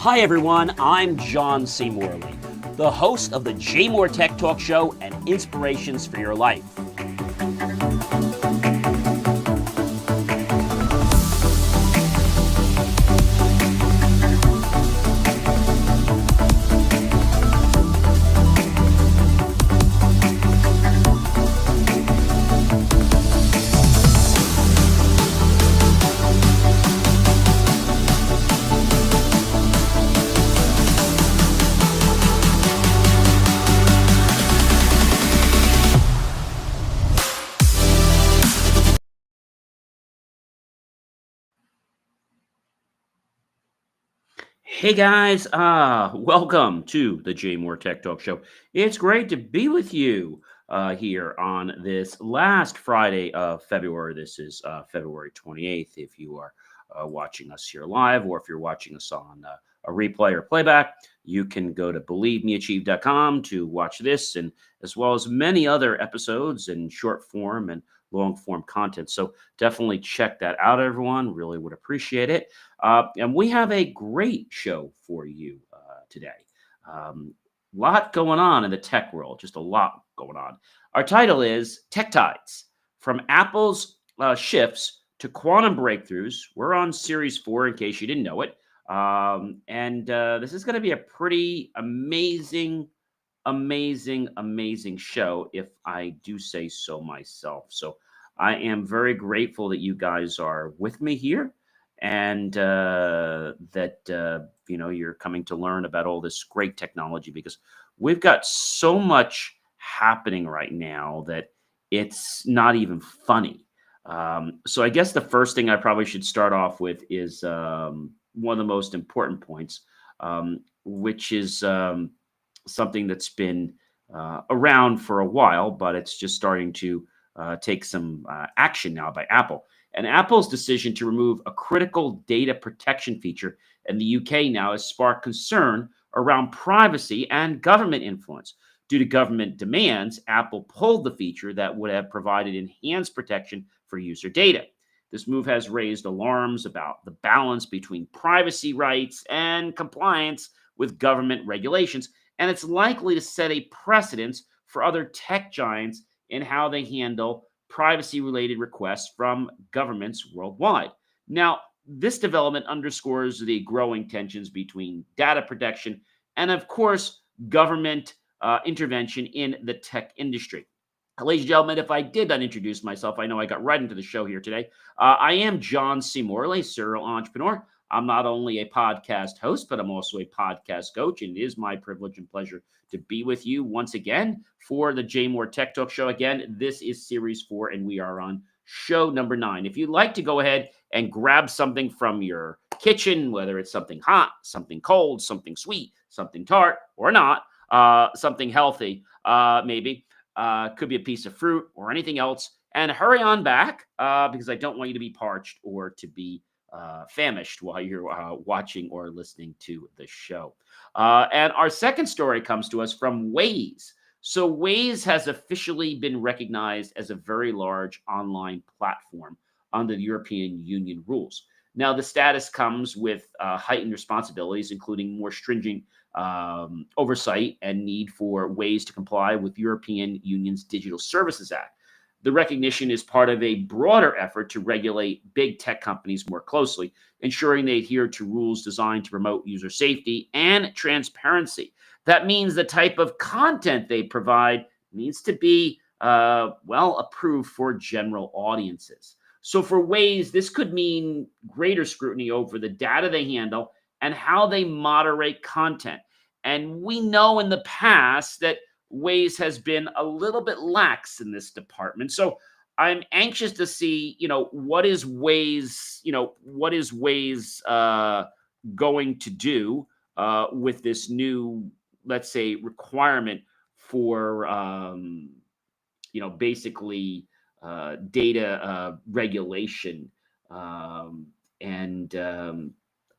Hi everyone, I'm John C. Morley, the host of the JMOR Tech Talk Show and Inspirations for Your Life. Hey guys, welcome to the JMOR Tech Talk Show. It's great to be with you here on this last Friday of February. This is February 28th. If you are watching us here live, or if you're watching us on a replay or playback, you can go to believemeachieve.com to watch this, and as well as many other episodes in short form and long form content. So definitely check that out, everyone. Really would appreciate it. And we have a great show for you today. Lot going on in the tech world, just a lot going on. Our title is Tech Tides, From Apple's Shifts to Quantum Breakthroughs. We're on Series 4, in case you didn't know it. And this is going to be a pretty amazing show, if I do say so myself. So I am very grateful that you guys are with me here, and that you're coming to learn about all this great technology, because we've got so much happening right now that it's not even funny. So I guess the first thing I probably should start off with is one of the most important points, which is something that's been around for a while, but it's just starting to take some action now by Apple. And Apple's decision to remove a critical data protection feature in the UK now has sparked concern around privacy and government influence. Due to government demands, Apple pulled the feature that would have provided enhanced protection for user data. This move has raised alarms about the balance between privacy rights and compliance with government regulations, and it's likely to set a precedence for other tech giants in how they handle privacy-related requests from governments worldwide. Now, this development underscores the growing tensions between data protection and, of course, government intervention in the tech industry. Ladies and gentlemen, if I did not introduce myself, I know I got right into the show here today. I am John C. Morley, serial entrepreneur. I'm not only a podcast host, but I'm also a podcast coach, and it is my privilege and pleasure to be with you once again for the JMOR Tech Talk Show. Again, this is Series 4, and we are on show number 9. If you'd like to go ahead and grab something from your kitchen, whether it's something hot, something cold, something sweet, something tart, or not, something healthy, maybe, could be a piece of fruit or anything else, and hurry on back because I don't want you to be parched or to be famished while you're watching or listening to the show. And our second story comes to us from Waze. So Waze has officially been recognized as a very large online platform under the European Union rules. Now, the status comes with heightened responsibilities, including more stringent oversight and need for Waze to comply with European Union's Digital Services Act. The recognition is part of a broader effort to regulate big tech companies more closely, ensuring they adhere to rules designed to promote user safety and transparency. That means the type of content they provide needs to be, approved for general audiences. So for Waze, this could mean greater scrutiny over the data they handle and how they moderate content. And we know in the past that Waze has been a little bit lax in this department. So I'm anxious to see, what is Waze going to do with this new, let's say, requirement for, basically data regulation. And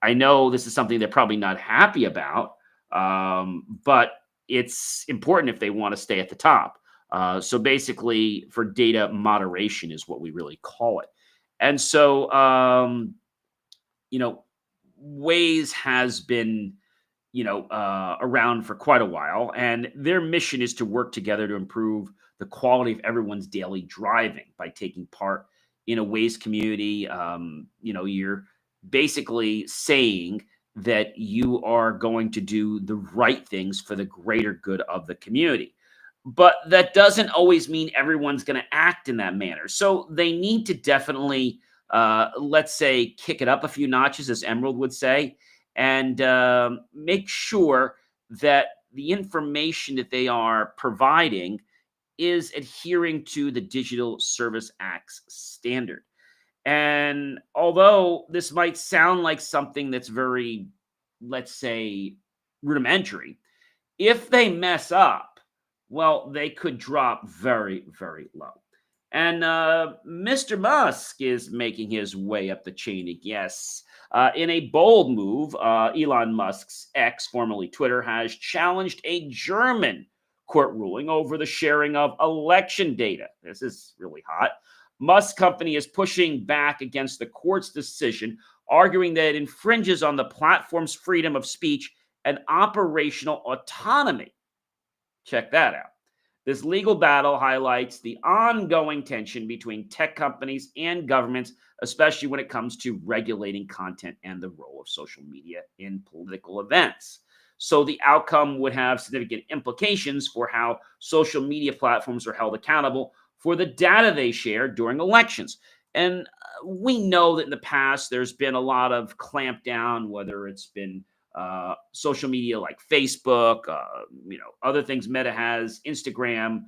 I know this is something they're probably not happy about, but it's important if they want to stay at the top. So basically, for data moderation is what we really call it. And so, Waze has been, around for quite a while, and their mission is to work together to improve the quality of everyone's daily driving by taking part in a Waze community. You're basically saying that you are going to do the right things for the greater good of the community. But that doesn't always mean everyone's going to act in that manner. So they need to definitely, let's say, kick it up a few notches, as Emerald would say, and make sure that the information that they are providing is adhering to the Digital Service Act's standard. And although this might sound like something that's very, let's say, rudimentary, if they mess up, well, they could drop very, very low. And Mr. Musk is making his way up the chain, I guess. In a bold move, Elon Musk's X, formerly Twitter, has challenged a German court ruling over the sharing of election data. This is really hot. Musk company is pushing back against the court's decision, arguing that it infringes on the platform's freedom of speech and operational autonomy. Check that out. This legal battle highlights the ongoing tension between tech companies and governments, especially when it comes to regulating content and the role of social media in political events. So the outcome would have significant implications for how social media platforms are held accountable for the data they share during elections. And we know that in the past, there's been a lot of clampdown, whether it's been social media like Facebook, other things Meta has, Instagram,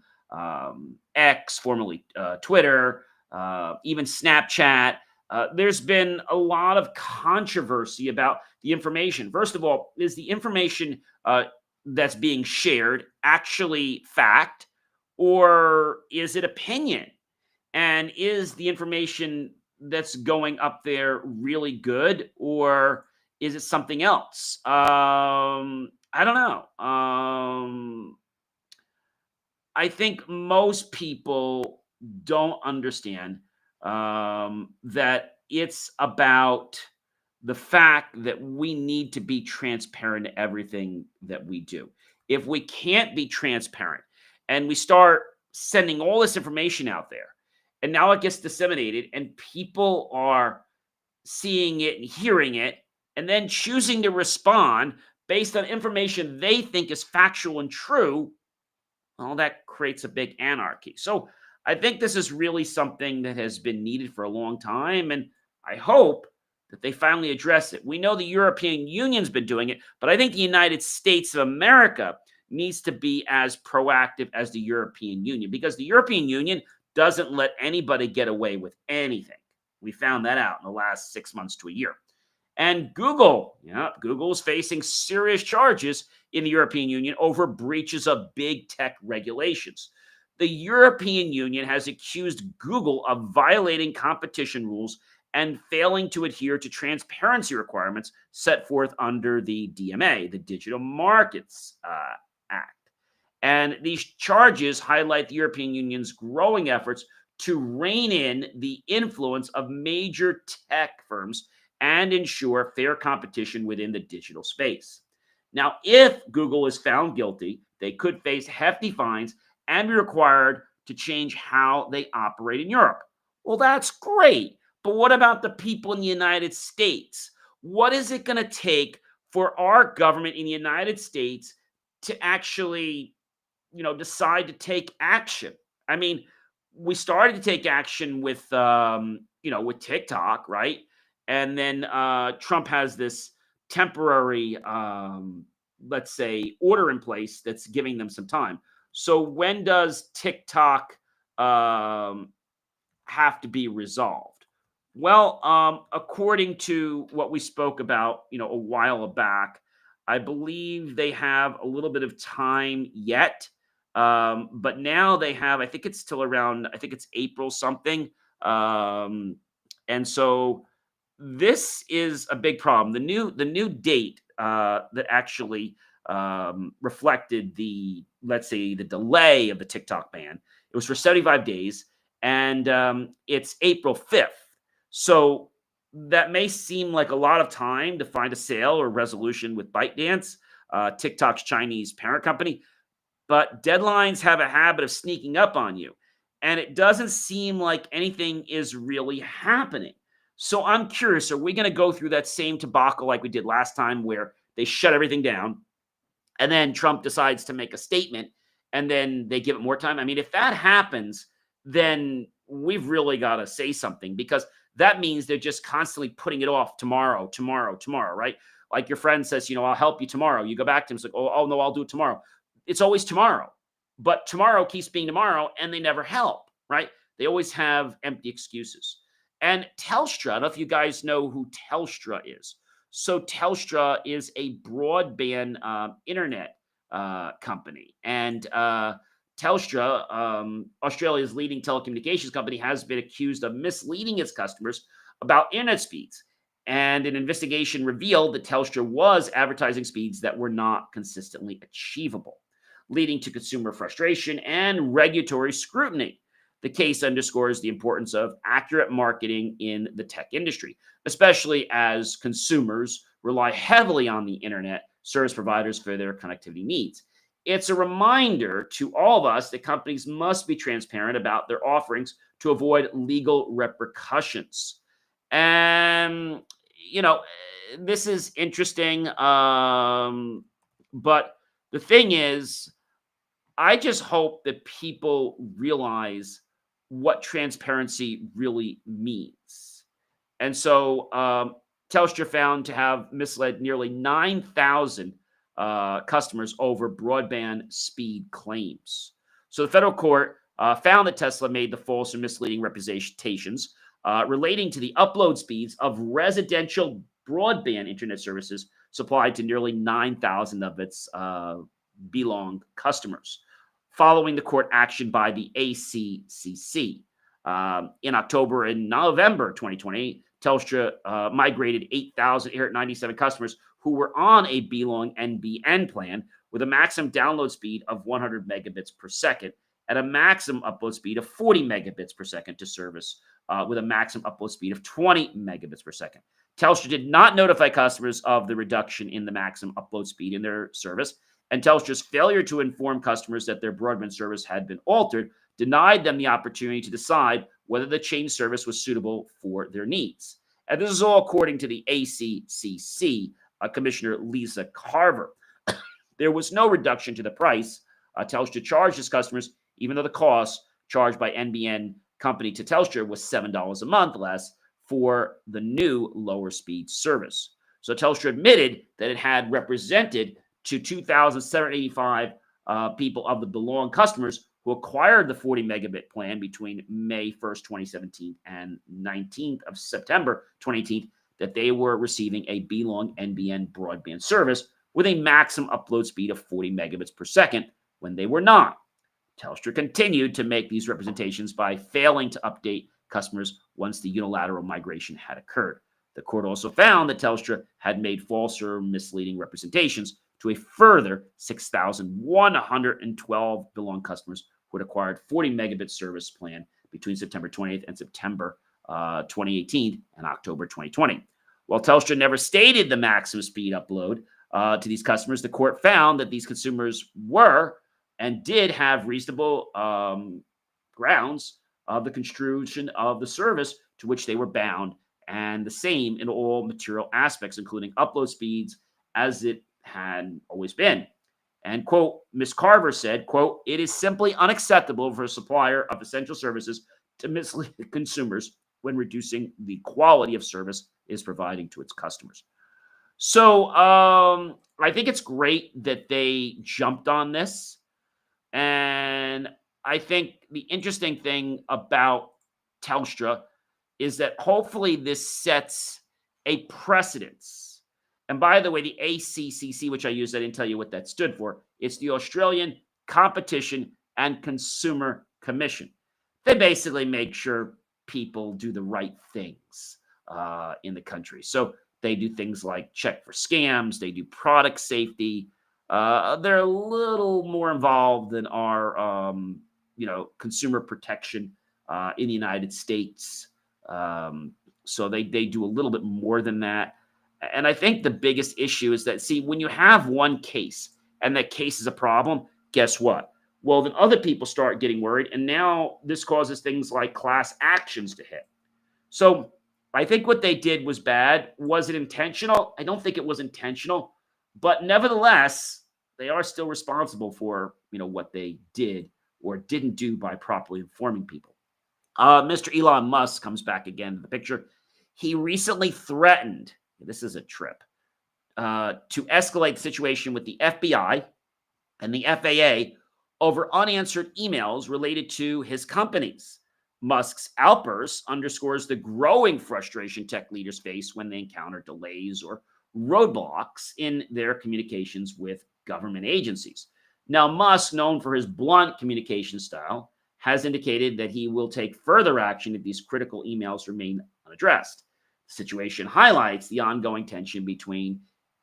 X, formerly Twitter, even Snapchat. There's been a lot of controversy about the information. First of all, is the information that's being shared actually fact, or is it opinion? And is the information that's going up there really good, or is it something else? I don't know. I think most people don't understand that it's about the fact that we need to be transparent in everything that we do. If we can't be transparent and we start sending all this information out there, and now it gets disseminated and people are seeing it and hearing it, and then choosing to respond based on information they think is factual and true, well, that creates a big anarchy. So I think this is really something that has been needed for a long time, and I hope that they finally address it. We know the European Union's been doing it, but I think the United States of America needs to be as proactive as the European Union, because the European Union doesn't let anybody get away with anything. We found that out in the last 6 months to a year. And Google is facing serious charges in the European Union over breaches of big tech regulations. The European Union has accused Google of violating competition rules and failing to adhere to transparency requirements set forth under the DMA, the Digital Markets Act. And these charges highlight the European Union's growing efforts to rein in the influence of major tech firms and ensure fair competition within the digital space. Now, if Google is found guilty, they could face hefty fines and be required to change how they operate in Europe. Well, that's great. But what about the people in the United States? What is it going to take for our government in the United States to actually, decide to take action? I mean, we started to take action with, with TikTok, right? And then Trump has this temporary, let's say, order in place that's giving them some time. So when does TikTok have to be resolved? Well, according to what we spoke about, a while back, I believe they have a little bit of time yet. But now they have, I think it's till around, I think it's April something. And so this is a big problem. The new date that actually reflected the, let's say, the delay of the TikTok ban, it was for 75 days, and it's April 5th. So that may seem like a lot of time to find a sale or resolution with ByteDance, TikTok's Chinese parent company, but deadlines have a habit of sneaking up on you, and it doesn't seem like anything is really happening. So I'm curious, are we going to go through that same debacle like we did last time where they shut everything down and then Trump decides to make a statement and then they give it more time? I mean, if that happens, then we've really got to say something, because that means they're just constantly putting it off tomorrow, tomorrow, tomorrow, right? Like your friend says, I'll help you tomorrow. You go back to him, it's like, oh no, I'll do it tomorrow. It's always tomorrow, but tomorrow keeps being tomorrow and they never help, right? They always have empty excuses. And Telstra, I don't know if you guys know who Telstra is. So Telstra is a broadband internet company. And Telstra, Australia's leading telecommunications company, has been accused of misleading its customers about internet speeds. And an investigation revealed that Telstra was advertising speeds that were not consistently achievable, leading to consumer frustration and regulatory scrutiny. The case underscores the importance of accurate marketing in the tech industry, especially as consumers rely heavily on the internet service providers for their connectivity needs. It's a reminder to all of us that companies must be transparent about their offerings to avoid legal repercussions. And, this is interesting. But the thing is, I just hope that people realize what transparency really means. And so Telstra found to have misled nearly 9,000 customers over broadband speed claims. So the federal court found that Tesla made the false or misleading representations relating to the upload speeds of residential broadband internet services supplied to nearly 9,000 of its Belong customers, following the court action by the ACCC. In October and November 2020, Telstra migrated 8,897 customers who were on a Belong NBN plan with a maximum download speed of 100 megabits per second and a maximum upload speed of 40 megabits per second to service with a maximum upload speed of 20 megabits per second. Telstra did not notify customers of the reduction in the maximum upload speed in their service, and Telstra's failure to inform customers that their broadband service had been altered denied them the opportunity to decide whether the changed service was suitable for their needs. And this is all according to the ACCC, Commissioner Lisa Carver. There was no reduction to the price Telstra charged its customers, even though the cost charged by NBN company to Telstra was $7 a month less for the new lower speed service. So Telstra admitted that it had represented to 2,785 people of the Belong customers who acquired the 40 megabit plan between May 1st, 2017 and 19th of September 2018 that they were receiving a Belong NBN broadband service with a maximum upload speed of 40 megabits per second when they were not. Telstra continued to make these representations by failing to update customers once the unilateral migration had occurred. The court also found that Telstra had made false or misleading representations to a further 6,112 Belong customers who had acquired 40 megabit service plan between September 20th and September 2018 and October 2020. While Telstra never stated the maximum speed upload to these customers, the court found that these consumers were and did have reasonable grounds of the construction of the service to which they were bound, and the same in all material aspects, including upload speeds, as it had always been. And, quote, Ms. Carver said, quote, "It is simply unacceptable for a supplier of essential services to mislead consumers when reducing the quality of service it is providing to its customers." So I think it's great that they jumped on this. And I think the interesting thing about Telstra is that hopefully this sets a precedence. And by the way, the ACCC, which I used, I didn't tell you what that stood for. It's the Australian Competition and Consumer Commission. They basically make sure people do the right things in the country. So they do things like check for scams. They do product safety. They're a little more involved than our, consumer protection in the United States. So they do a little bit more than that. And I think the biggest issue is that, see, when you have one case and that case is a problem, guess what? Well, then other people start getting worried. And now this causes things like class actions to hit. So I think what they did was bad. Was it intentional? I don't think it was intentional. But nevertheless, they are still responsible for, what they did or didn't do by properly informing people. Mr. Elon Musk comes back again to the picture. He recently threatened, this is a trip, to escalate the situation with the FBI and the FAA over unanswered emails related to his companies. Musk's outburst underscores the growing frustration tech leaders face when they encounter delays or roadblocks in their communications with government agencies. Now, Musk, known for his blunt communication style, has indicated that he will take further action if these critical emails remain unaddressed. The situation highlights the ongoing tension between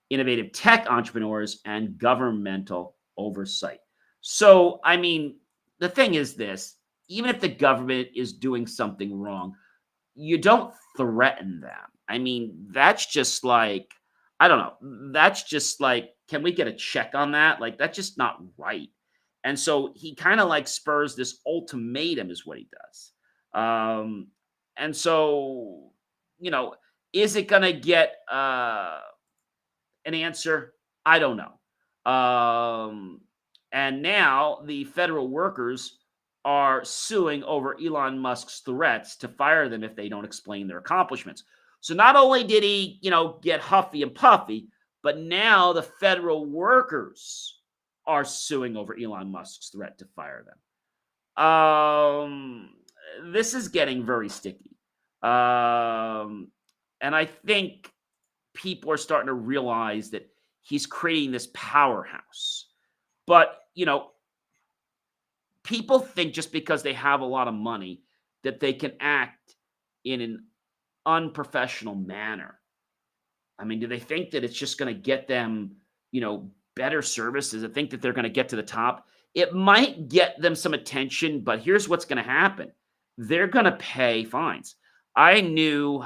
innovative tech entrepreneurs and governmental oversight. So, I mean, the thing is this, even if the government is doing something wrong, you don't threaten them. I mean, that's just like, I don't know. That's just like, can we get a check on that? Like, that's just not right. And so he kind of like spurs this ultimatum is what he does. And so, is it going to get an answer? I don't know. And now the federal workers are suing over Elon Musk's threats to fire them if they don't explain their accomplishments. So not only did he, get huffy and puffy, but now the federal workers are suing over Elon Musk's threat to fire them. This is getting very sticky. And I think people are starting to realize that he's creating this powerhouse. But, people think just because they have a lot of money that they can act in an unprofessional manner. I mean, do they think that it's just going to get them, better service? Does it think that they're going to get to the top? It might get them some attention, but here's what's going to happen. They're going to pay fines. I knew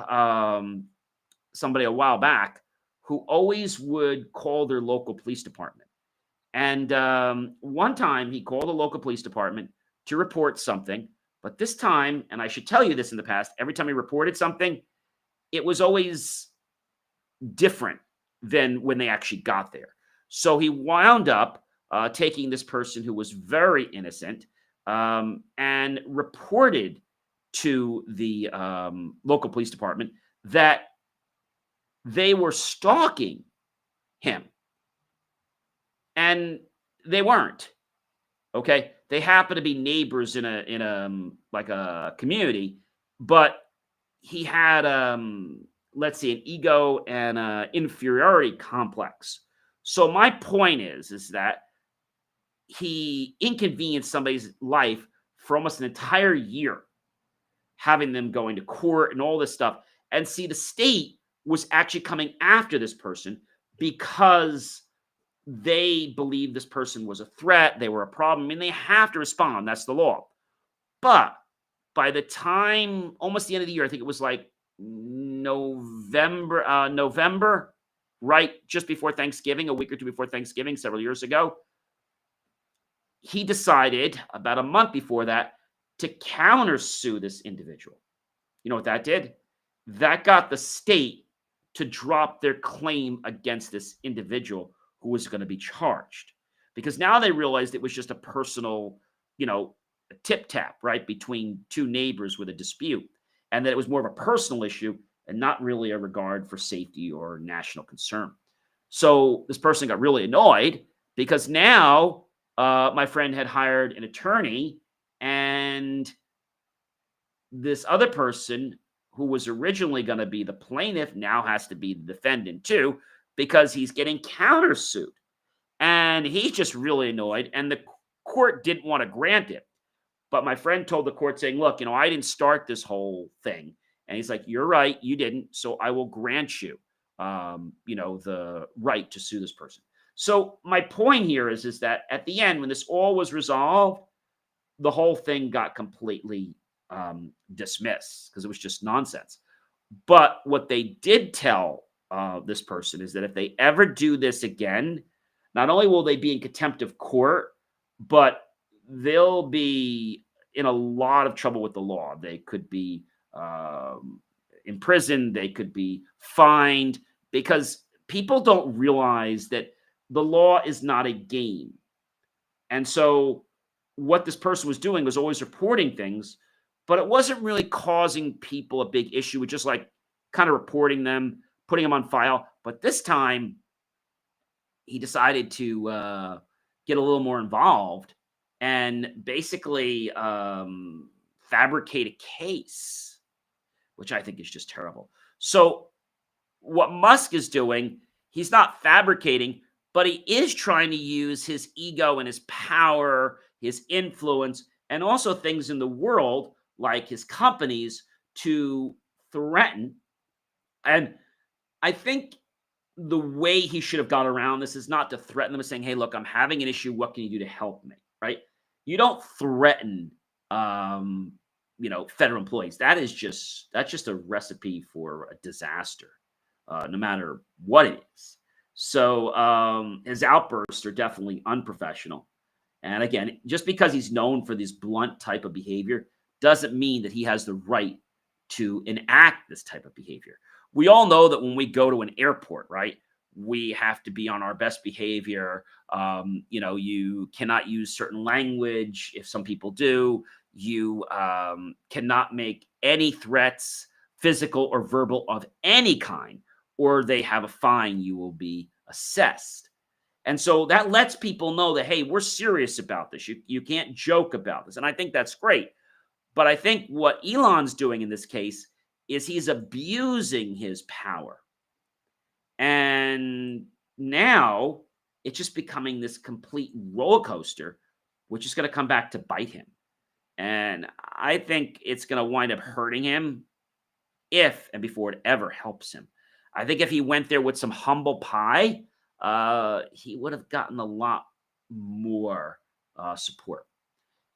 somebody a while back who always would call their local police department. And one time he called the local police department to report something. But this time, and I should tell you this in the past, every time he reported something, it was always different than when they actually got there. So he wound up taking this person who was very innocent and reported to the local police department that they were stalking him. And they weren't. Okay, they happen to be neighbors in a community, but he had let's see, an ego and an inferiority complex. So my point is that he inconvenienced somebody's life for almost an entire year, having them going to court and all this stuff. And see, the state was actually coming after this person because they believed this person was a threat. They were a problem. I mean, they have to respond. That's the law. But by the time, almost the end of the year, I think it was like November, right? Just before Thanksgiving, a week or two before Thanksgiving, several years ago, he decided about a month before that to countersue this individual. You know what that did? That got the state to drop their claim against this individual who was going to be charged, because now they realized it was just a personal, a tip-tap, right, between two neighbors with a dispute, and that it was more of a personal issue and not really a regard for safety or national concern. So this person got really annoyed because now my friend had hired an attorney, and this other person who was originally going to be the plaintiff now has to be the defendant too, because he's getting countersued. And he's just really annoyed, and the court didn't want to grant it. But my friend told the court saying, look, I didn't start this whole thing. And he's like, you're right, you didn't, so I will grant you, the right to sue this person. So my point here is that at the end, when this all was resolved, the whole thing got completely dismissed because it was just nonsense. But what they did tell this person is that if they ever do this again, not only will they be in contempt of court, but they'll be in a lot of trouble with the law. They could be um, imprisoned, they could be fined, because people don't realize that the law is not a game. And so what this person was doing was always reporting things, but it wasn't really causing people a big issue with just like kind of reporting them, putting them on file. But this time he decided to get a little more involved and basically fabricate a case, which I think is just terrible. So what Musk is doing, he's not fabricating, but he is trying to use his ego and his power, his influence, and also things in the world like his companies to threaten. And I think the way he should have got around this is not to threaten them, saying, "Hey, look, I'm having an issue. What can you do to help me?" Right? You don't threaten, um, federal employees. That's just a recipe for a disaster, no matter what it is. So his outbursts are definitely unprofessional. And again, just because he's known for this blunt type of behavior doesn't mean that he has the right to enact this type of behavior. We all know that when we go to an airport, right, we have to be on our best behavior. You cannot use certain language. If some people do, you cannot make any threats, physical or verbal, of any kind, or they have a fine. You will be assessed. And so that lets people know that, hey, we're serious about this. You can't joke about this. And I think that's great. But I think what Elon's doing in this case is he's abusing his power. And now it's just becoming this complete roller coaster, which is going to come back to bite him. And I think it's going to wind up hurting him if and before it ever helps him. I think if he went there with some humble pie, he would have gotten a lot more support.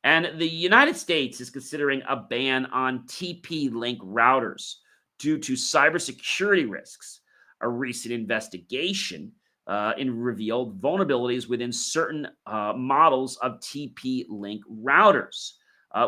And the United States is considering a ban on TP-Link routers due to cybersecurity risks. A recent investigation revealed vulnerabilities within certain models of TP-Link routers,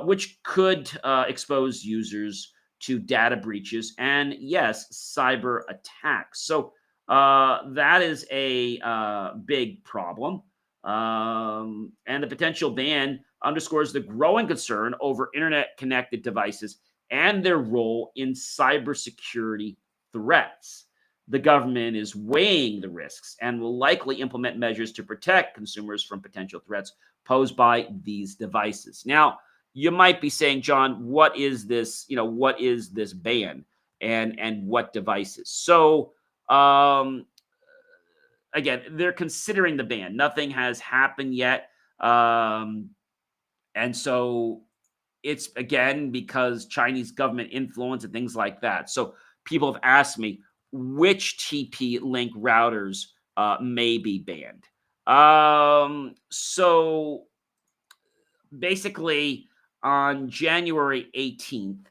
which could expose users to data breaches and, yes, cyber attacks. So that is a big problem. And the potential ban underscores the growing concern over internet-connected devices and their role in cybersecurity threats. The government is weighing the risks and will likely implement measures to protect consumers from potential threats posed by these devices. Now, you might be saying, John, what is this? What is this ban, and what devices? So, again, they're considering the ban. Nothing has happened yet. And so it's, again, because Chinese government influence and things like that. So people have asked me which TP-Link routers may be banned. So basically on January 18th,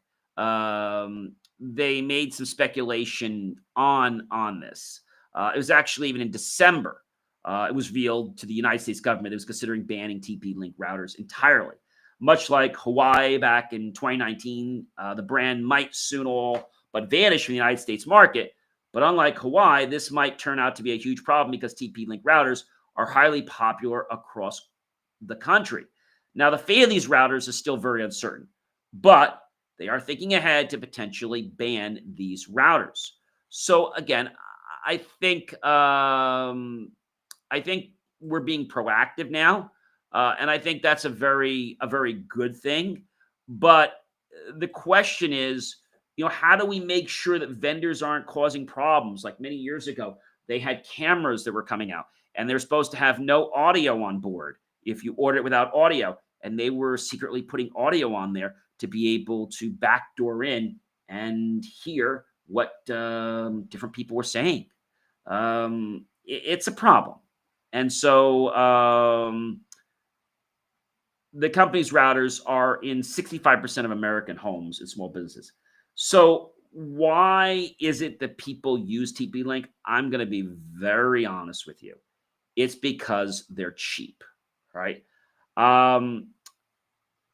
they made some speculation on this. It was actually even in December. It was revealed to the United States government it was considering banning TP-Link routers entirely. Much like Hawaii back in 2019, the brand might soon all but vanish from the United States market. But unlike Hawaii, this might turn out to be a huge problem because TP-Link routers are highly popular across the country. Now, the fate of these routers is still very uncertain, but they are thinking ahead to potentially ban these routers. So again, I think we're being proactive now, and I think that's a very good thing. But the question is, how do we make sure that vendors aren't causing problems? Like many years ago, they had cameras that were coming out, and they're supposed to have no audio on board if you order it without audio, and they were secretly putting audio on there to be able to backdoor in and hear what different people were saying. It's a problem. And so the company's routers are in 65% of American homes and small businesses. So Why is it that people use TP-Link? I'm going to be very honest with you. It's because they're cheap, right? Um,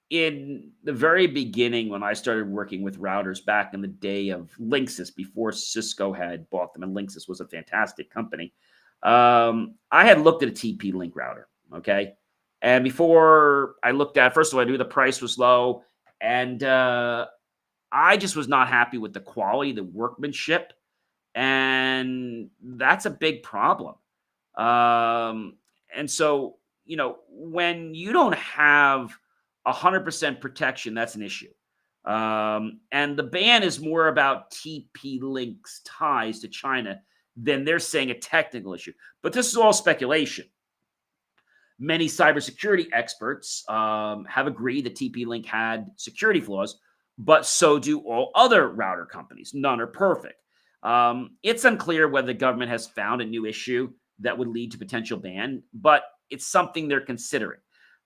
in the very beginning, when I started working with routers back in the day of Linksys, before Cisco had bought them, and Linksys was a fantastic company, I had looked at a TP-Link router, okay? And before I looked at, first of all, I knew the price was low, and I just was not happy with the quality, the workmanship, and that's a big problem. Um, and so, when you don't have 100% protection, that's an issue. And the ban is more about TP Link's ties to China than they're saying a technical issue. But this is all speculation. Many cybersecurity experts have agreed that TP-Link had security flaws, but so do all other router companies. None are perfect. It's unclear whether the government has found a new issue that would lead to potential ban, but it's something they're considering.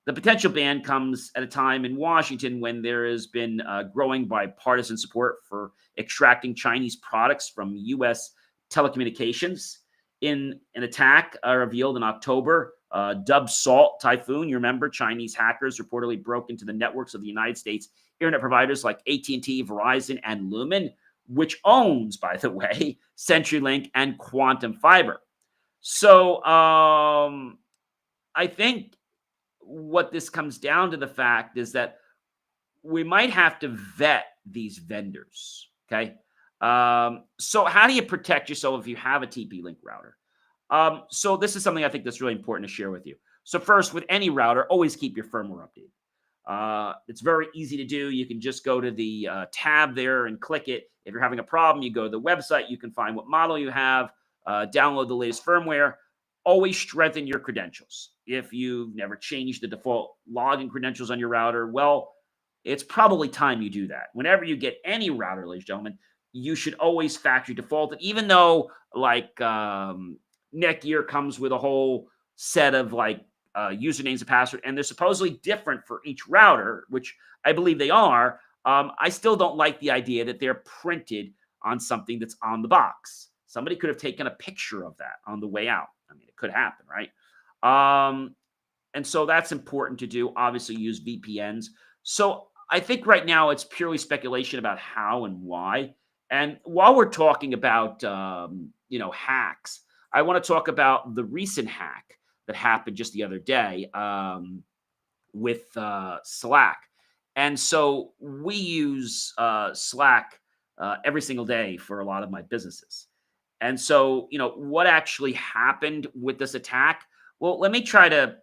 The potential ban comes at a time in Washington when there has been growing bipartisan support for extracting Chinese products from U.S. telecommunications. In an attack revealed in October, dubbed Salt Typhoon, you remember, Chinese hackers reportedly broke into the networks of the United States internet providers like AT&T, Verizon, and Lumen, which owns, by the way, CenturyLink and Quantum Fiber. So I think what this comes down to the fact is that we might have to vet these vendors, okay? So how do you protect yourself if you have a TP-Link router? So this is something I think that's really important to share with you. So first, with any router, always keep your firmware updated. It's very easy to do. You can just go to the tab there and click it. If you're having a problem, you go to the website. You can find what model you have, download the latest firmware. Always strengthen your credentials. If you've never changed the default login credentials on your router, well, it's probably time you do that. Whenever you get any router, ladies and gentlemen, you should always factory default it, even though like Netgear comes with a whole set of usernames and password, and they're supposedly different for each router, which I believe they are. I still don't like the idea that they're printed on something that's on the box. Somebody could have taken a picture of that on the way out. I mean, it could happen, right? And so that's important to do. Obviously, use VPNs. So I think right now it's purely speculation about how and why. And while we're talking about hacks, I want to talk about the recent hack that happened just the other day with Slack. And so we use Slack every single day for a lot of my businesses. And so, what actually happened with this attack? Well, let me try to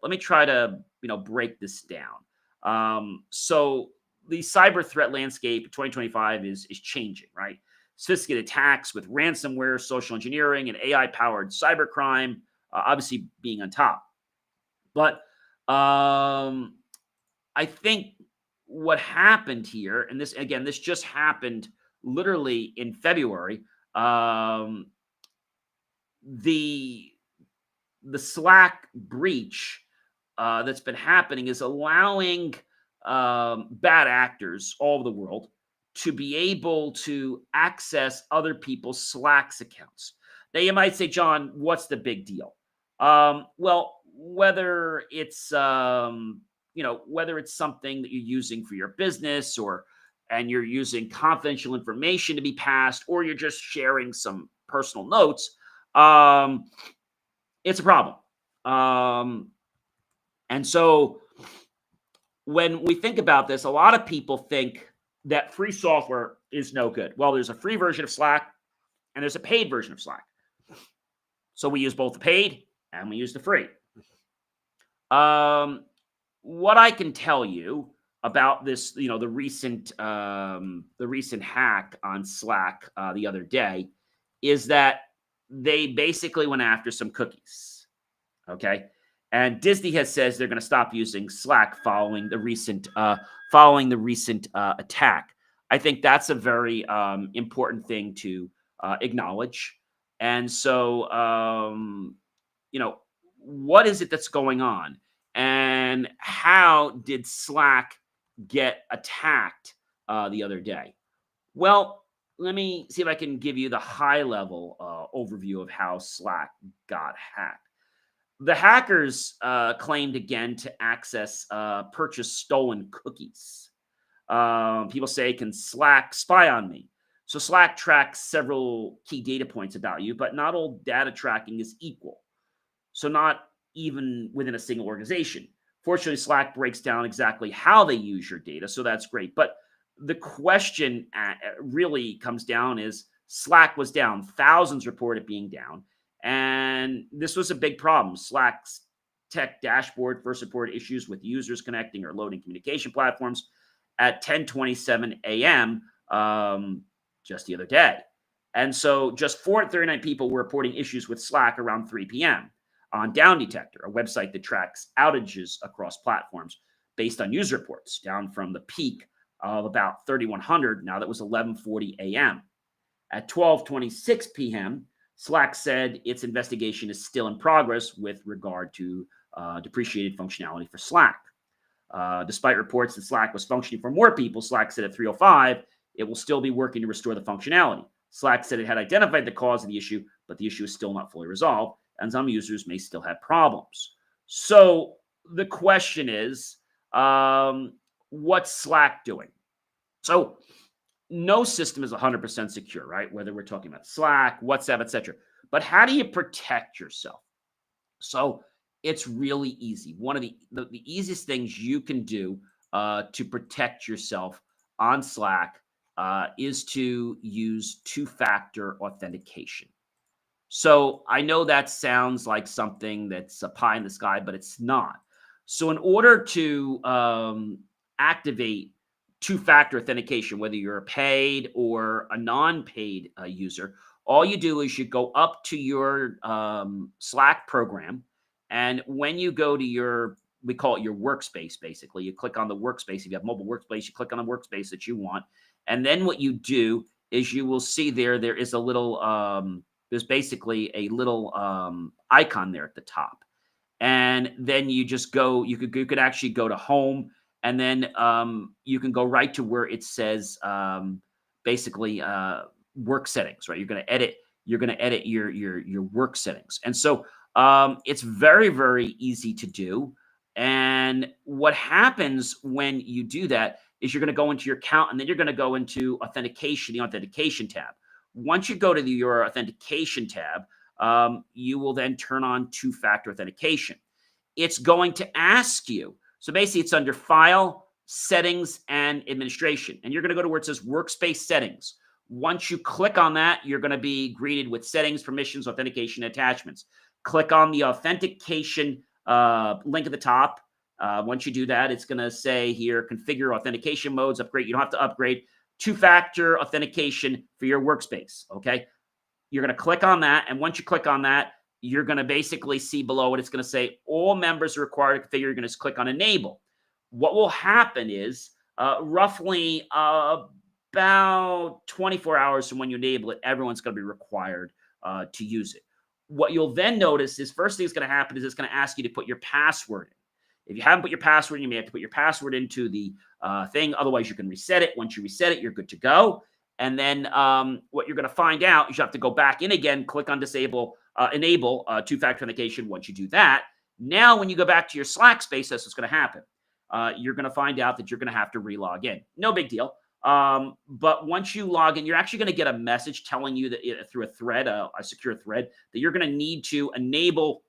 break this down. So the cyber threat landscape in 2025 is changing, right? Sophisticated attacks with ransomware, social engineering, and AI-powered cybercrime, obviously being on top. But I think what happened here, and this just happened literally in February. The Slack breach that's been happening is allowing bad actors all over the world to be able to access other people's Slack's accounts. Now, you might say, John, what's the big deal? Well, whether it's something that you're using for your business and you're using confidential information to be passed, or you're just sharing some personal notes, it's a problem. And so when we think about this, a lot of people think that free software is no good. Well, there's a free version of Slack and there's a paid version of Slack. So we use both the paid and we use the free. What I can tell you about this, the recent hack on Slack the other day, is that they basically went after some cookies. Okay, and Disney has says they're going to stop using Slack following the recent attack. I think that's a very important thing to acknowledge. And so, what is it that's going on? And how did Slack get attacked the other day? Well, let me see if I can give you the high level overview of how Slack got hacked. The hackers claimed again to access purchase stolen cookies. People say, can Slack spy on me? So Slack tracks several key data points about you, but not all data tracking is equal. So not even within a single organization. Fortunately, Slack breaks down exactly how they use your data, so that's great. But the question really comes down is Slack was down. Thousands reported being down. And this was a big problem. Slack's tech dashboard first reported issues with users connecting or loading communication platforms at 10:27 a.m. Just the other day. And so just 439 people were reporting issues with Slack around 3 p.m. on Down Detector, a website that tracks outages across platforms based on user reports, down from the peak of about 3,100. Now that was 11:40 a.m. At 12:26 p.m., Slack said its investigation is still in progress with regard to depreciated functionality for Slack. Despite reports that Slack was functioning for more people, Slack said at 3:05 it will still be working to restore the functionality. Slack said it had identified the cause of the issue, but the issue is still not fully resolved, and some users may still have problems. So the question is, what's Slack doing? So no system is 100% secure, right? Whether we're talking about Slack, WhatsApp, etc. But how do you protect yourself? So it's really easy. One of the easiest things you can do to protect yourself on Slack is to use two-factor authentication. So I know that sounds like something that's a pie in the sky, but it's not. So in order to activate two-factor authentication, whether you're a paid or a non-paid user, all you do is you go up to your Slack program, and when you go to your, we call it your workspace, basically, you click on the workspace. If you have mobile workspace, you click on the workspace that you want, and then what you do is you will see there is a little, there's basically a little icon there at the top. And then you just go, you could actually go to home, and then you can go right to where it says basically work settings, right? You're going to edit your work settings. And so it's very, very easy to do. And what happens when you do that is you're going to go into your account, and then you're going to go into authentication, the authentication tab. Once you go to your authentication tab, you will then turn on two-factor authentication. It's going to ask you, so basically it's under File, Settings, and Administration. And you're going to go to where it says Workspace Settings. Once you click on that, you're going to be greeted with Settings, Permissions, Authentication, Attachments. Click on the authentication link at the top. Once you do that, it's going to say here, Configure Authentication Modes, Upgrade. You don't have to upgrade. Two-factor authentication for your workspace, okay? You're going to click on that, and once you click on that, you're going to basically see below it, it's going to say all members are required to configure. You're going to click on Enable. What will happen is roughly about 24 hours from when you enable it, everyone's going to be required to use it. What you'll then notice is first thing that's going to happen is it's going to ask you to put your password in. If you haven't put your password in, you may have to put your password into the thing. Otherwise, you can reset it. Once you reset it, you're good to go. And then what you're going to find out is you have to go back in again, click on Enable two-factor authentication. Once you do that, now when you go back to your Slack space, that's what's going to happen. You're going to find out that you're going to have to re-log in. No big deal. But once you log in, you're actually going to get a message telling you that through a thread, a secure thread, that you're going to need to enable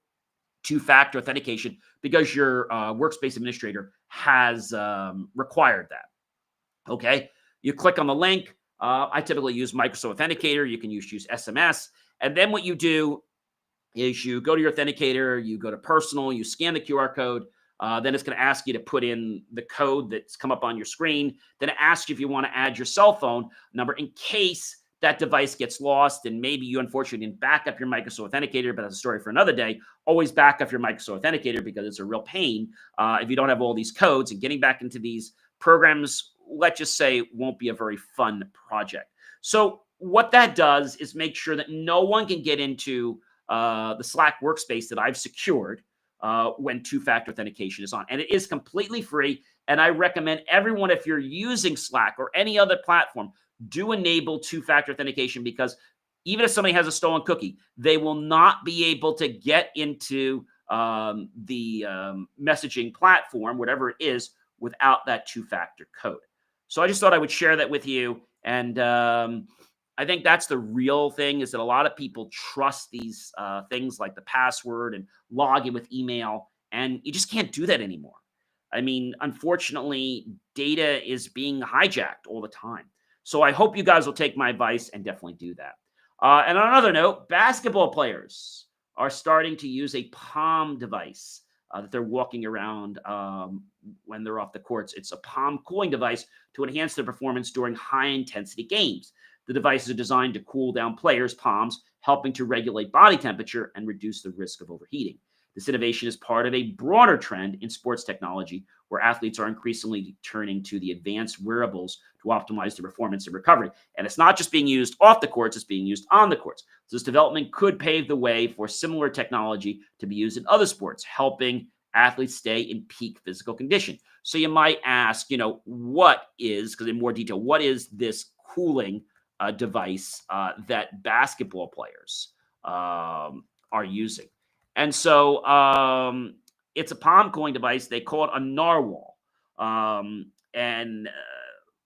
two-factor authentication because your workspace administrator has required that. Okay, you click on the link. I typically use Microsoft Authenticator. You can use SMS. And then what you do is you go to your authenticator, you go to personal, you scan the QR code. Then it's going to ask you to put in the code that's come up on your screen. Then it asks you if you want to add your cell phone number in case that device gets lost, and maybe you unfortunately didn't back up your Microsoft Authenticator, but that's a story for another day. Always back up your Microsoft Authenticator because it's a real pain if you don't have all these codes, and getting back into these programs, let's just say, won't be a very fun project. So what that does is make sure that no one can get into the Slack workspace that I've secured when two-factor authentication is on. And it is completely free, and I recommend everyone, if you're using Slack or any other platform, do enable two-factor authentication, because even if somebody has a stolen cookie, they will not be able to get into the messaging platform, whatever it is, without that two-factor code. So I just thought I would share that with you. And I think that's the real thing, is that a lot of people trust these things like the password and log in with email, and you just can't do that anymore. I mean, unfortunately, data is being hijacked all the time. So I hope you guys will take my advice and definitely do that. And on another note, basketball players are starting to use a palm device that they're walking around when they're off the courts. It's a palm cooling device to enhance their performance during high-intensity games. The devices are designed to cool down players' palms, helping to regulate body temperature and reduce the risk of overheating. This innovation is part of a broader trend in sports technology, where athletes are increasingly turning to the advanced wearables to optimize their performance and recovery. And it's not just being used off the courts, it's being used on the courts. So this development could pave the way for similar technology to be used in other sports, helping athletes stay in peak physical condition. So you might ask, what is, because in more detail, what is this cooling device that basketball players are using? And so it's a palm cooling device. They call it a narwhal. And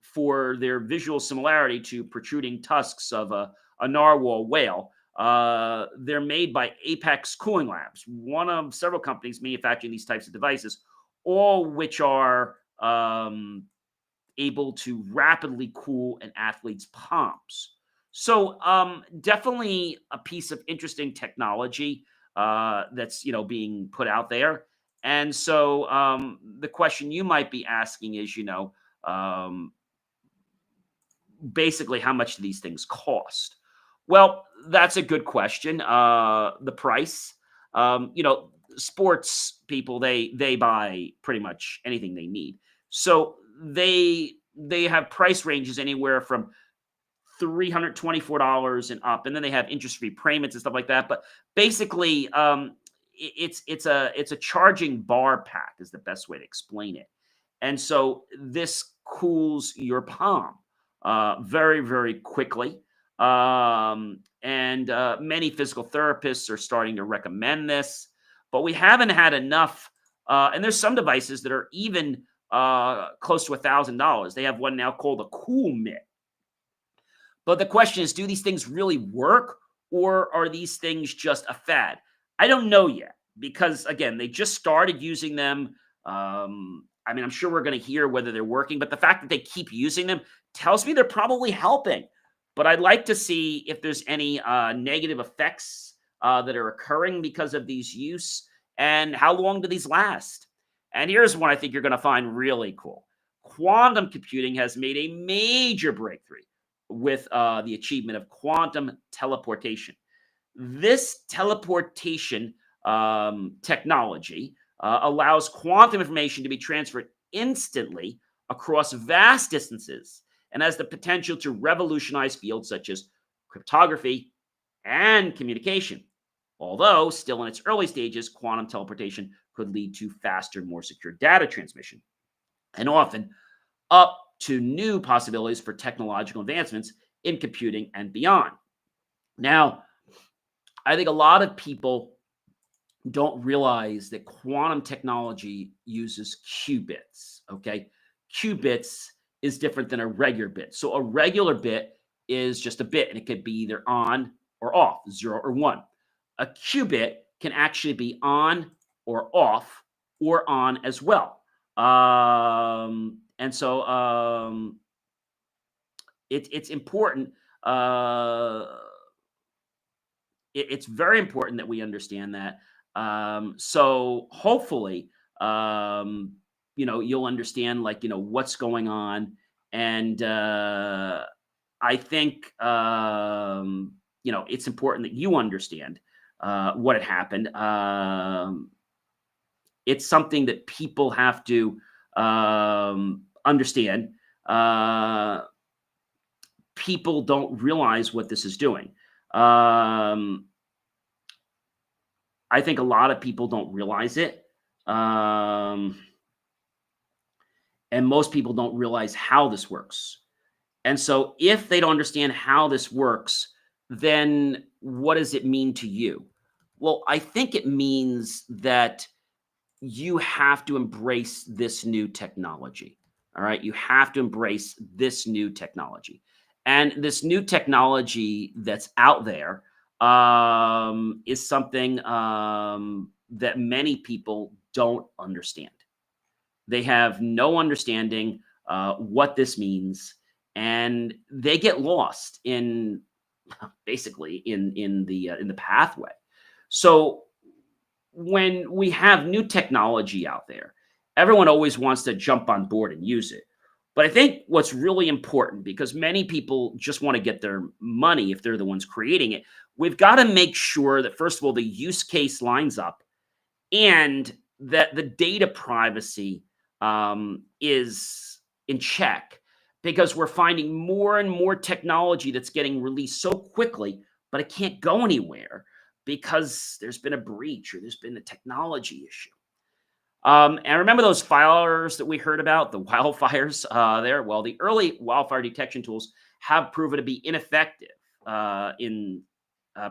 for their visual similarity to protruding tusks of a narwhal whale, they're made by Apex Cooling Labs, one of several companies manufacturing these types of devices, all which are able to rapidly cool an athlete's palms. So definitely a piece of interesting technology that's being put out there. And so the question you might be asking is, basically, how much do these things cost? Well, that's a good question. The price, sports people, they buy pretty much anything they need. So they have price ranges anywhere from $324 and up, and then they have interest-free payments and stuff like that. But basically, it's a charging bar pack is the best way to explain it. And so this cools your palm very, very quickly. And many physical therapists are starting to recommend this, but we haven't had enough. And there's some devices that are even close to $1,000. They have one now called a Cool Mitt. But the question is, do these things really work, or are these things just a fad? I don't know yet, because, again, they just started using them. I'm sure we're going to hear whether they're working, but the fact that they keep using them tells me they're probably helping. But I'd like to see if there's any negative effects that are occurring because of these use, and how long do these last? And here's one I think you're going to find really cool. Quantum computing has made a major breakthrough with the achievement of quantum teleportation. This teleportation technology allows quantum information to be transferred instantly across vast distances, and has the potential to revolutionize fields such as cryptography and communication. Although still in its early stages, quantum teleportation could lead to faster and more secure data transmission, and often up to new possibilities for technological advancements in computing and beyond. Now, I think a lot of people don't realize that quantum technology uses qubits, okay? Qubits is different than a regular bit. So a regular bit is just a bit, and it could be either on or off, 0 or 1. A qubit can actually be on or off, or on as well. And so it's important. It's very important that we understand that. So hopefully, you'll understand, what's going on. And I think, it's important that you understand what had happened. It's something that people have to understand. People don't realize what this is doing. I think a lot of people don't realize it. And most people don't realize how this works. And so if they don't understand how this works, then what does it mean to you? Well, I think it means that you have to embrace this new technology. All right. You have to embrace this new technology. And this new technology that's out there is something that many people don't understand. They have no understanding what this means, and they get lost in basically in the pathway. So when we have new technology out there, everyone always wants to jump on board and use it. But I think what's really important, because many people just want to get their money if they're the ones creating it, we've got to make sure that, first of all, the use case lines up and that the data privacy is in check, because we're finding more and more technology that's getting released so quickly, but it can't go anywhere because there's been a breach or there's been a technology issue. And remember those fires that we heard about, the wildfires there? Well, the early wildfire detection tools have proven to be ineffective in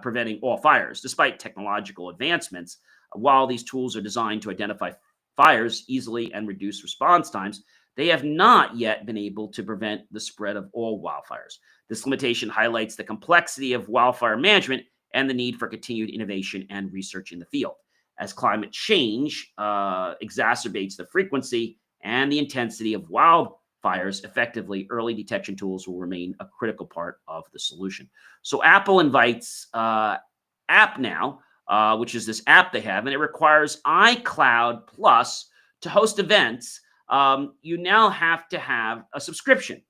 preventing all fires, despite technological advancements. While these tools are designed to identify fires easily and reduce response times, they have not yet been able to prevent the spread of all wildfires. This limitation highlights the complexity of wildfire management and the need for continued innovation and research in the field. As climate change exacerbates the frequency and the intensity of wildfires, effectively, early detection tools will remain a critical part of the solution. So Apple invites App Now, which is this app they have, and it requires iCloud Plus to host events. You now have to have a subscription,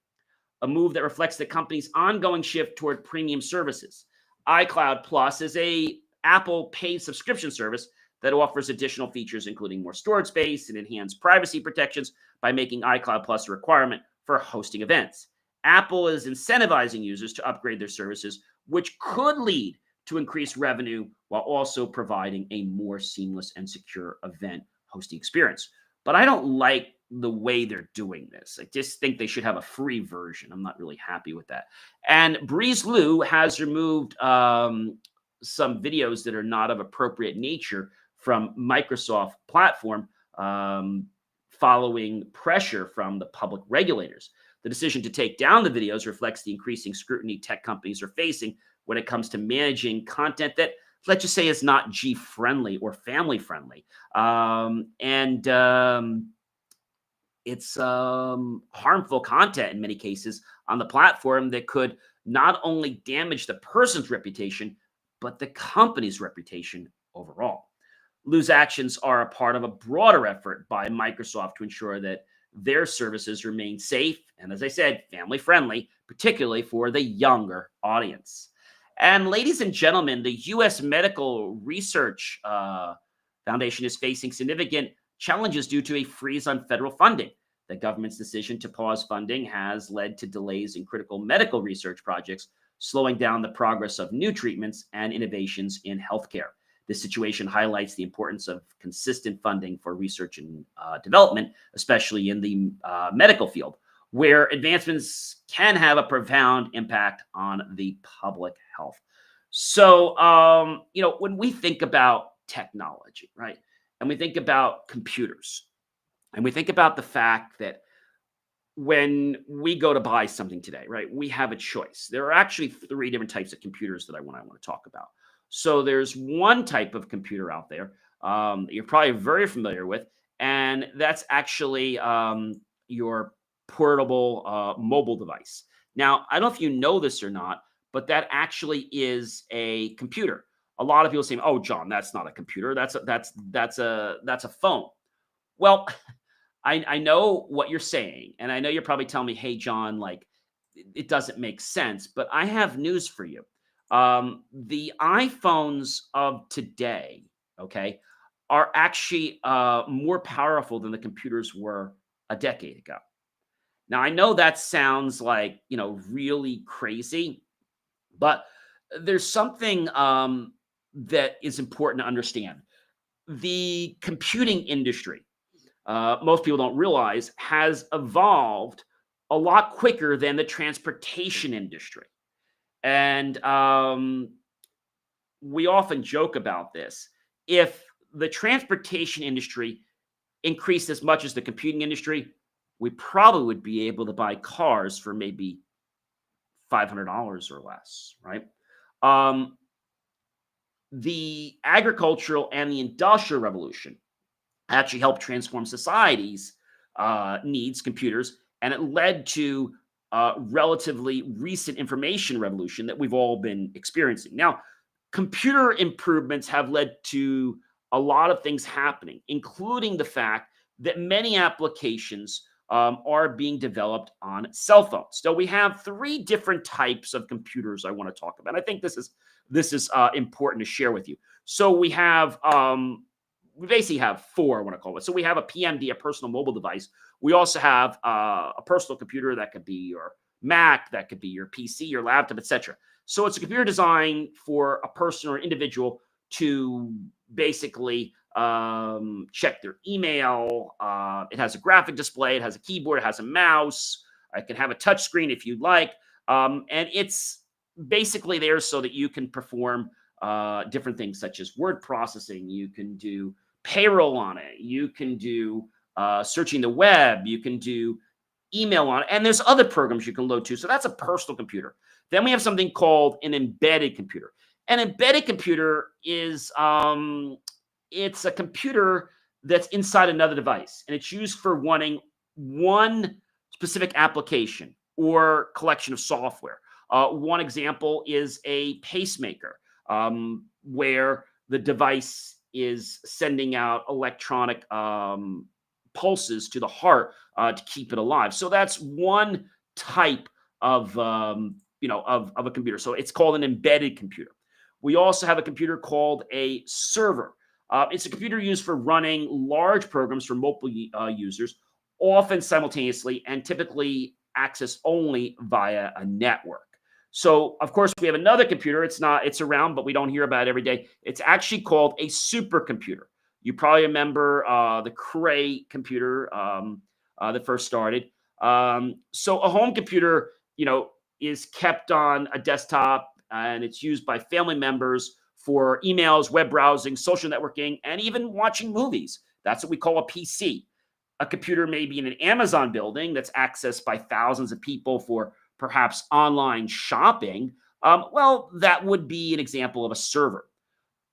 a move that reflects the company's ongoing shift toward premium services. iCloud Plus is a Apple paid subscription service that offers additional features, including more storage space and enhanced privacy protections, by making iCloud Plus a requirement for hosting events. Apple is incentivizing users to upgrade their services, which could lead to increased revenue while also providing a more seamless and secure event hosting experience. But I don't like the way they're doing this. I just think they should have a free version. I'm not really happy with that. And Breeze Lou has removed some videos that are not of appropriate nature from Microsoft platform following pressure from the public regulators. The decision to take down the videos reflects the increasing scrutiny tech companies are facing when it comes to managing content that, let's just say, is not G-friendly or family-friendly. It's harmful content in many cases on the platform that could not only damage the person's reputation, but the company's reputation overall. Lou's actions are a part of a broader effort by Microsoft to ensure that their services remain safe and, as I said, family-friendly, particularly for the younger audience. And ladies and gentlemen, the U.S. Medical Research Foundation is facing significant challenges due to a freeze on federal funding. The government's decision to pause funding has led to delays in critical medical research projects, slowing down the progress of new treatments and innovations in healthcare. This situation highlights the importance of consistent funding for research and development, especially in the medical field, where advancements can have a profound impact on the public health. So, when we think about technology, right, and we think about computers, and we think about the fact that when we go to buy something today, right, we have a choice. There are actually three different types of computers that I want to talk about. So there's one type of computer out there you're probably very familiar with, and that's actually your portable mobile device. Now, I don't know if you know this or not, but that actually is a computer. A lot of people say, "Oh, John, that's not a computer. That's a phone." Well, I know what you're saying, and I know you're probably telling me, "Hey, John, like it doesn't make sense." But I have news for you. The iPhones of today, okay, are actually more powerful than the computers were a decade ago. Now, I know that sounds like, really crazy, but there's something that is important to understand. The computing industry, most people don't realize, has evolved a lot quicker than the transportation industry. And we often joke about this. If the transportation industry increased as much as the computing industry, we probably would be able to buy cars for maybe $500 or less, right? Um, the agricultural and the industrial revolution actually helped transform societies' needs, computers, and it led to relatively recent information revolution that we've all been experiencing. Now, computer improvements have led to a lot of things happening, including the fact that many applications are being developed on cell phones. So we have three different types of computers I want to talk about. I think this is important to share with you. So we basically have four, I want to call it. So we have a PMD, a personal mobile device. We also have a personal computer that could be your Mac, that could be your PC, your laptop, etc. So it's a computer designed for a person or individual to basically check their email. It has a graphic display, it has a keyboard, it has a mouse. It can have a touch screen if you'd like. And it's basically there so that you can perform different things such as word processing. You can do payroll on it. You can do searching the web. You can do email on it. And there's other programs you can load too. So that's a personal computer. Then we have something called an embedded computer. An embedded computer is it's a computer that's inside another device, and it's used for running one specific application or collection of software. One example is a pacemaker, where the device is sending out electronic pulses to the heart to keep it alive. So that's one type of of a computer. So it's called an embedded computer. We also have a computer called a server. It's a computer used for running large programs for multiple users, often simultaneously, and typically access only via a network. So, of course, we have another computer. It's around, but we don't hear about it every day. It's actually called a supercomputer. You probably remember the Cray computer that first started. So a home computer, is kept on a desktop, and it's used by family members for emails, web browsing, social networking, and even watching movies. That's what we call a PC. A computer may be in an Amazon building that's accessed by thousands of people for perhaps online shopping. Well, that would be an example of a server.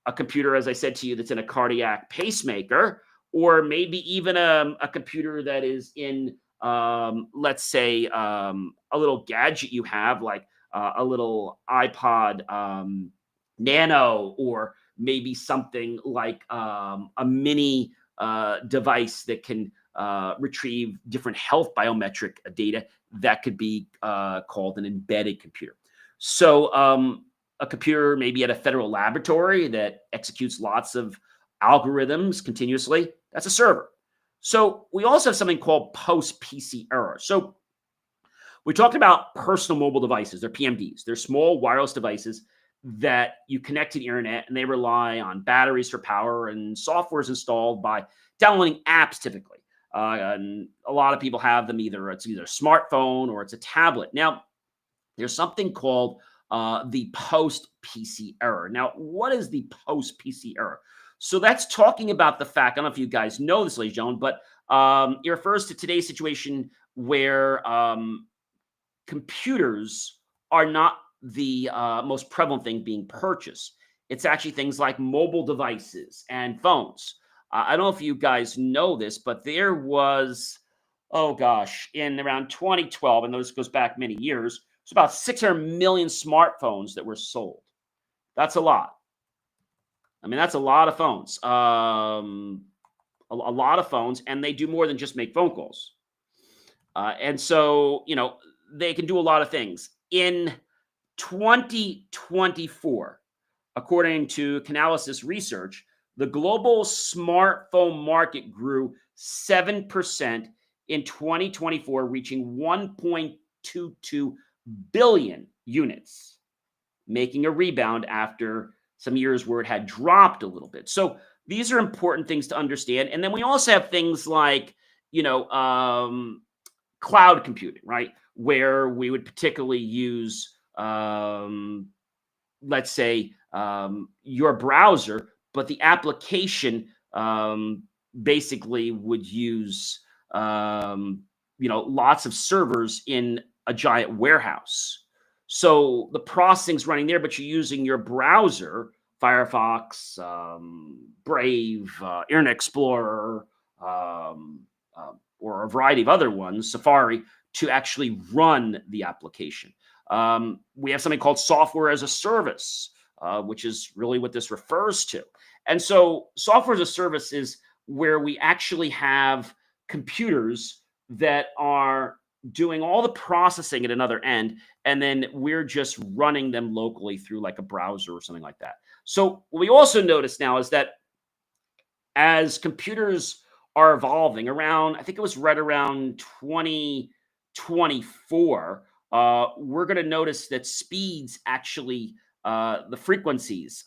A computer, as I said to you, that's in a cardiac pacemaker, or maybe even a computer that is in, let's say, a little gadget you have, like a little iPod Nano, or maybe something like a mini device that can retrieve different health biometric data. That could be called an embedded computer. So a computer maybe at a federal laboratory that executes lots of algorithms continuously, that's a server. So we also have something called post-PC era. So we talked about personal mobile devices. They're PMDs. They're small wireless devices that you connect to the internet, and they rely on batteries for power, and software is installed by downloading apps typically. And a lot of people have them it's either a smartphone or it's a tablet. Now, there's something called the post-PC era. Now, what is the post-PC era? So that's talking about the fact, I don't know if you guys know this, ladies and gentlemen, but it refers to today's situation where computers are not the most prevalent thing being purchased. It's actually things like mobile devices and phones. I don't know if you guys know this, but there was, oh gosh, in around 2012, and this goes back many years, it's about 600 million smartphones that were sold. That's a lot. I mean, that's a lot of phones. A lot of phones, and they do more than just make phone calls. And so, they can do a lot of things. In 2024, according to Canalys Research, the global smartphone market grew 7% in 2024, reaching 1.22 billion units, making a rebound after some years where it had dropped a little bit. So these are important things to understand. And then we also have things like, cloud computing, right? Where we would particularly use, let's say, your browser, but the application basically would use, lots of servers in a giant warehouse. So the processing's running there, but you're using your browser, Firefox, Brave, Internet Explorer, or a variety of other ones, Safari, to actually run the application. We have something called software as a service, which is really what this refers to. And so, software as a service is where we actually have computers that are doing all the processing at another end, and then we're just running them locally through like a browser or something like that. So, what we also notice now is that as computers are evolving around, I think it was right around 2024, we're going to notice that speeds actually, the frequencies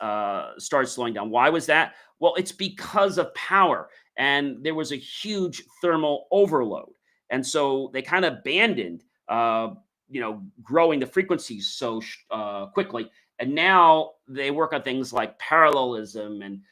start slowing down. Why was that? Well, it's because of power, and there was a huge thermal overload. And so they kind of abandoned, growing the frequencies so quickly. And now they work on things like parallelism and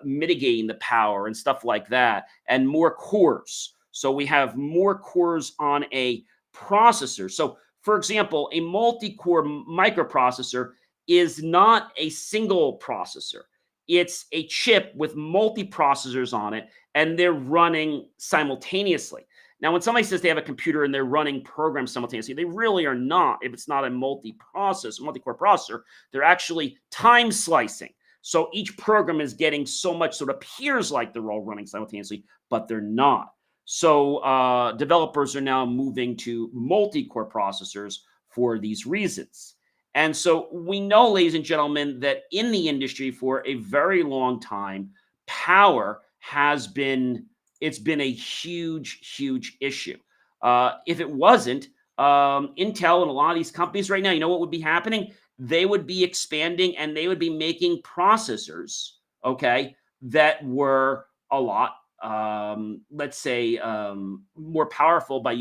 mitigating the power and stuff like that, and more cores. So we have more cores on a processor. So, for example, a multi-core microprocessor is not a single processor. It's a chip with multi-processors on it, and they're running simultaneously. Now, when somebody says they have a computer and they're running programs simultaneously, they really are not. If it's not a multi-core processor, they're actually time slicing. So each program is getting so much so it appears like they're all running simultaneously, but they're not. So developers are now moving to multi-core processors for these reasons. And so we know, ladies and gentlemen, that in the industry for a very long time, power has been, it's been a huge, huge issue. If it wasn't, Intel and a lot of these companies right now, you know what would be happening? They would be expanding and they would be making processors, okay, that were a lot, let's say, more powerful by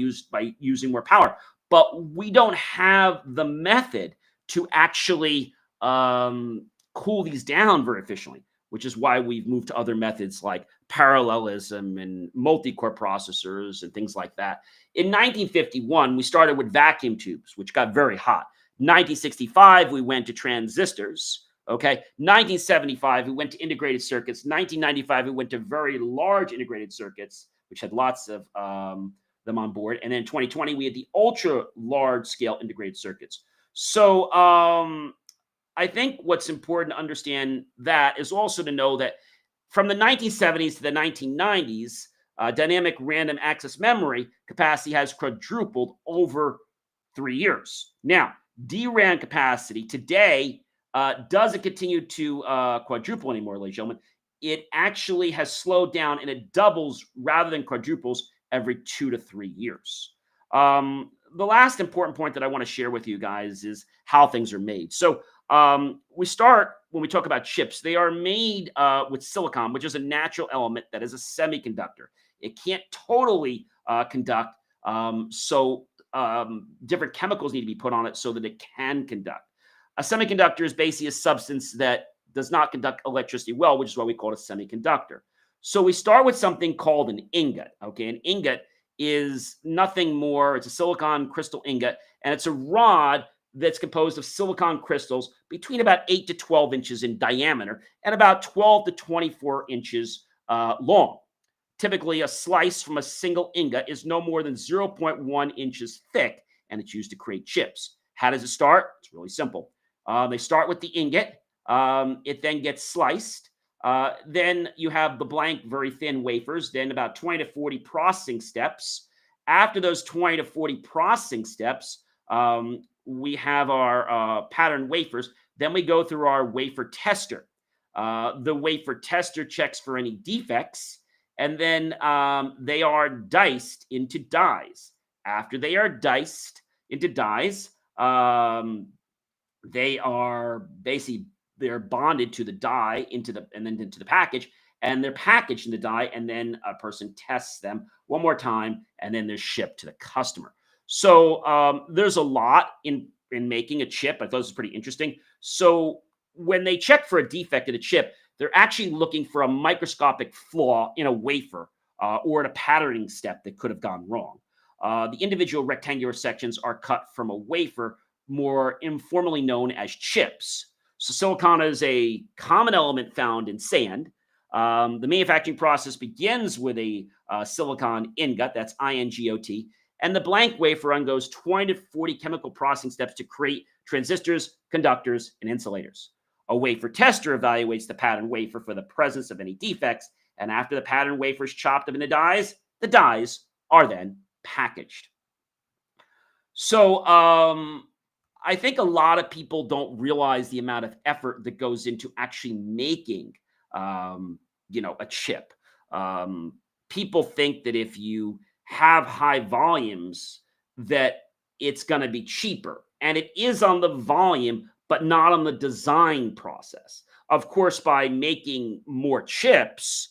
using more power. But we don't have the method to actually cool these down very efficiently, which is why we've moved to other methods like parallelism and multi-core processors and things like that. In 1951, we started with vacuum tubes, which got very hot. 1965, we went to transistors. Okay. 1975, we went to integrated circuits. 1995, we went to very large integrated circuits, which had lots of them on board. And then 2020, we had the ultra large scale integrated circuits. So I think what's important to understand that is also to know that from the 1970s to the 1990s, dynamic random access memory capacity has quadrupled over 3 years. Now, DRAM capacity today doesn't continue to quadruple anymore, ladies and gentlemen. It actually has slowed down and it doubles rather than quadruples every 2 to 3 years. The last important point that I want to share with you guys is how things are made. So we start when we talk about chips. They are made with silicon, which is a natural element that is a semiconductor. It can't totally conduct. So different chemicals need to be put on it so that it can conduct. A semiconductor is basically a substance that does not conduct electricity well, which is why we call it a semiconductor. So we start with something called an ingot. Okay, an ingot is nothing more. It's a silicon crystal ingot, and it's a rod that's composed of silicon crystals between about 8 to 12 inches in diameter and about 12 to 24 inches long. Typically, a slice from a single ingot is no more than 0.1 inches thick, and it's used to create chips. How does it start? It's really simple. They start with the ingot. It then gets sliced. Then you have the blank, very thin wafers, then about 20 to 40 processing steps. After those 20 to 40 processing steps, we have our patterned wafers. Then we go through our wafer tester. The wafer tester checks for any defects, and then they are diced into dies. After they are diced into dies, they are basically they're bonded to the die and then into the package. and they're packaged in the die, and then a person tests them one more time, and then they're shipped to the customer. So there's a lot in making a chip. I thought this was pretty interesting. So when they check for a defect in a chip, they're actually looking for a microscopic flaw in a wafer or in a patterning step that could have gone wrong. The individual rectangular sections are cut from a wafer, more informally known as chips. So silicon is a common element found in sand. The manufacturing process begins with a silicon ingot, that's INGOT, and the blank wafer undergoes 20 to 40 chemical processing steps to create transistors, conductors, and insulators. A wafer tester evaluates the pattern wafer for the presence of any defects, and after the pattern wafer is chopped up into dies, the dies are then packaged. So I think a lot of people don't realize the amount of effort that goes into actually making, a chip. People think that if you have high volumes, that it's going to be cheaper, and it is on the volume, but not on the design process. Of course, by making more chips,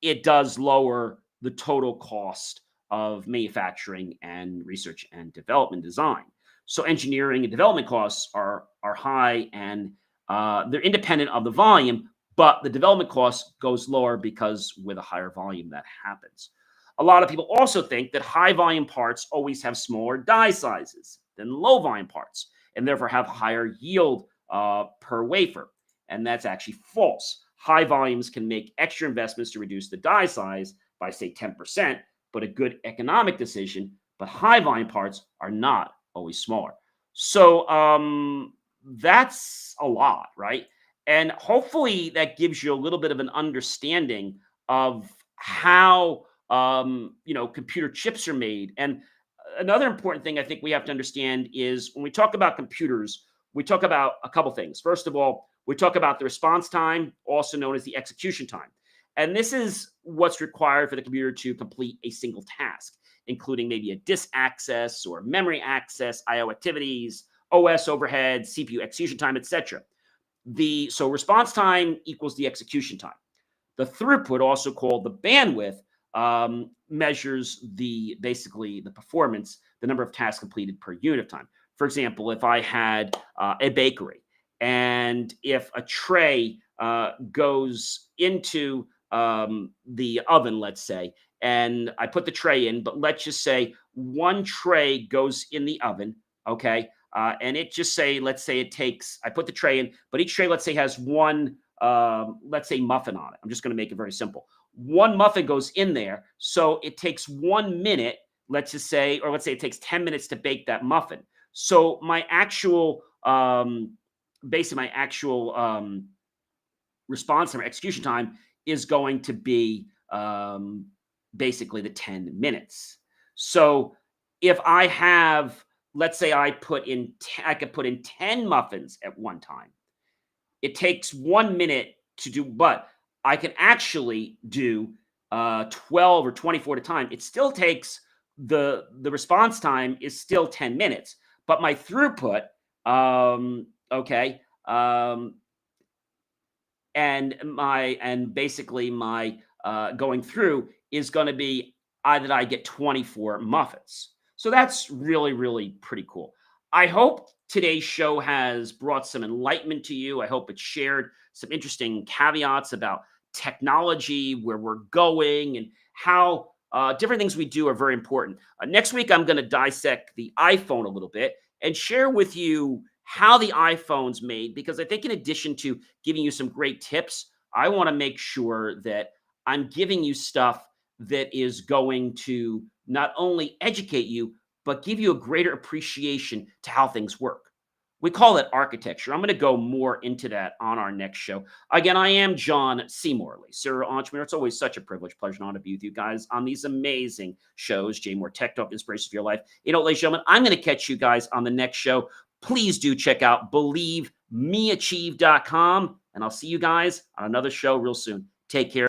it does lower the total cost of manufacturing and research and development design. So engineering and development costs are high, and they're independent of the volume, but the development cost goes lower because with a higher volume that happens. A lot of people also think that high volume parts always have smaller die sizes than low volume parts, and therefore have higher yield per wafer. And that's actually false. High volumes can make extra investments to reduce the die size by, say, 10%, but a good economic decision. But high volume parts are not always smaller. So that's a lot, right? And hopefully that gives you a little bit of an understanding of how computer chips are made. And another important thing I think we have to understand is when we talk about computers, we talk about a couple things. First of all, we talk about the response time, also known as the execution time. And this is what's required for the computer to complete a single task, including maybe a disk access or memory access, I/O activities, OS overhead, CPU execution time, etc. So response time equals the execution time. The throughput, also called the bandwidth, measures basically the performance, the number of tasks completed per unit of time. For example, if I had a bakery, and if a tray goes into the oven, let's say, and I put the tray in, but let's just say one tray goes in the oven, okay? And let's say it takes, I put the tray in, but each tray, let's say, has one, let's say, muffin on it. I'm just going to make it very simple. One muffin goes in there, so it takes 1 minute, let's say it takes 10 minutes to bake that muffin. So my actual, response time or execution time is going to be basically the 10 minutes. So if I have, let's say I could put in 10 muffins at one time. It takes 1 minute to do, but I can actually do 12 or 24 at a time. It still takes, the response time is still 10 minutes, but my throughput, and basically my going through is going to be that I get 24 muffins. So that's really, really pretty cool. I hope today's show has brought some enlightenment to you. I hope it shared some interesting caveats about technology, where we're going, and how different things we do are very important. Next week, I'm going to dissect the iPhone a little bit and share with you how the iPhone's made, because I think in addition to giving you some great tips, I want to make sure that I'm giving you stuff that is going to not only educate you, but give you a greater appreciation to how things work. We call it architecture. I'm going to go more into that on our next show. Again, I am John C. Morley, serial entrepreneur. It's always such a privilege, pleasure, and honor to be with you guys on these amazing shows, JMOR Tech Talk, Inspiration for Your Life. Ladies and gentlemen, I'm going to catch you guys on the next show. Please do check out believemeachieve.com, and I'll see you guys on another show real soon. Take care.